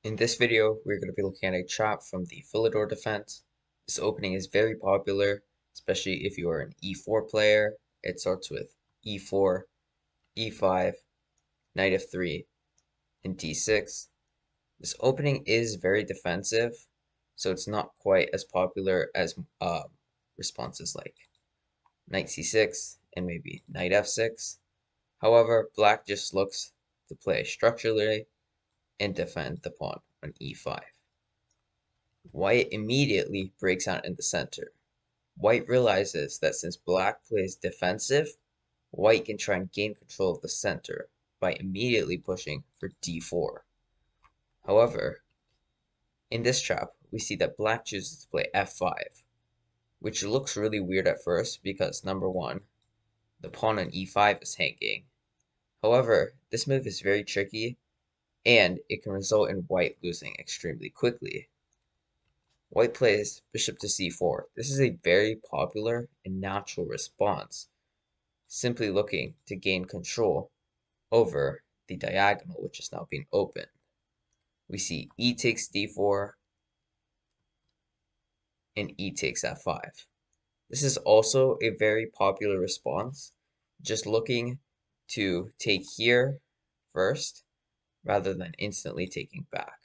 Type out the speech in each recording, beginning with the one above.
In this video, we're going to be looking at a trap from the Philidor Defense. This opening is very popular, especially if you are an e4 player. It starts with e4, e5, knight f3, and d6. This opening is very defensive, so it's not quite as popular as responses like knight c6 and maybe knight f6. However, black just looks to play structurally and defend the pawn on e5. White immediately breaks out in the center. White realizes that since black plays defensive, white can try and gain control of the center by immediately pushing for d4. However, in this trap, we see that black chooses to play f5, which looks really weird at first because number one, the pawn on e5 is hanging. However, this move is very tricky and it can result in white losing extremely quickly. White plays bishop to c4. This is a very popular and natural response, simply looking to gain control over the diagonal, which is now being opened. We see e takes d4 and e takes f5. This is also a very popular response, just looking to take here first rather than instantly taking back.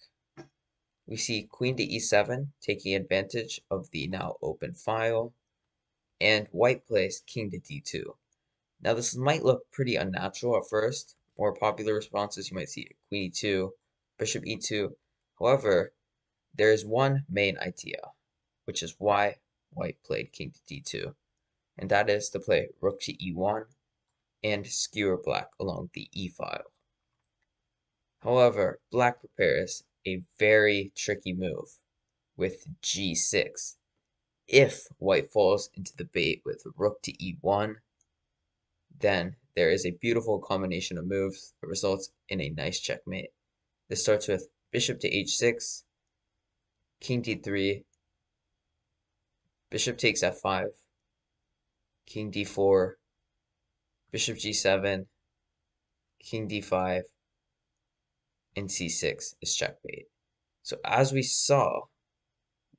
We see queen to e7, taking advantage of the now open file, and white plays king to d2. Now this might look pretty unnatural at first. More popular responses you might see queen e2, bishop e2. However, there is one main idea, which is why white played king to d2, and that is to play rook to e1 and skewer black along the e file. However, black prepares a very tricky move with g6. If white falls into the bait with rook to e1, then there is a beautiful combination of moves that results in a nice checkmate. This starts with bishop to h6, king d3, bishop takes f5, king d4, bishop g7, king d5, and c6 is checkmate. So as we saw,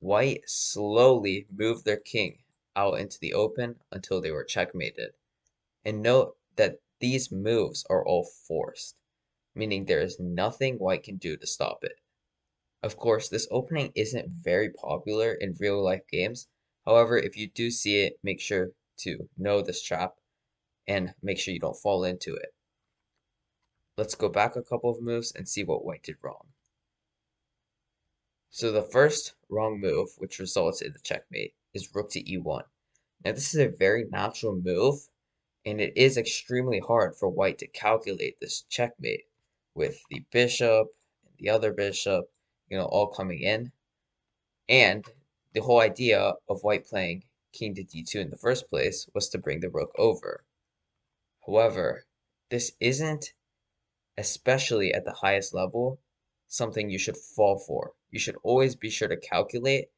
white slowly moved their king out into the open until they were checkmated. And note that these moves are all forced, meaning there is nothing white can do to stop it. Of course, this opening isn't very popular in real life games. However, if you do see it, make sure to know this trap and make sure you don't fall into it. Let's go back a couple of moves and see what white did wrong. So the first wrong move, which results in the checkmate, is rook to e1. Now this is a very natural move, and it is extremely hard for white to calculate this checkmate with the bishop and the other bishop, all coming in. And the whole idea of white playing king to d2 in the first place was to bring the rook over. However, this isn't, especially at the highest level, something you should fall for. You should always be sure to calculate.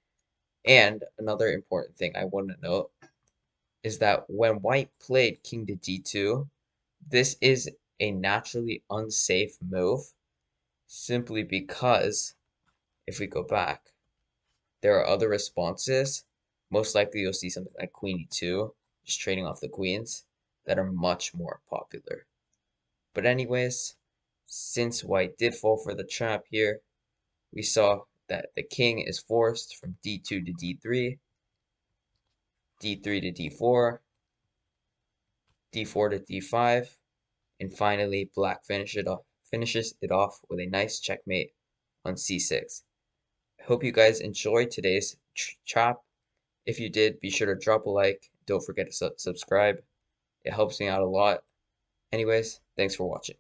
And another important thing I want to note is that when white played king to d2, this is a naturally unsafe move simply because if we go back, there are other responses. Most likely you'll see something like queen e2, just trading off the queens, that are much more popular. But anyways, since white did fall for the trap here, we saw that the king is forced from d2 to d3, d3 to d4, d4 to d5, and finally black finishes it off with a nice checkmate on c6. I hope you guys enjoyed today's trap. If you did, be sure to drop a like. Don't forget to subscribe. It helps me out a lot. Anyways, thanks for watching.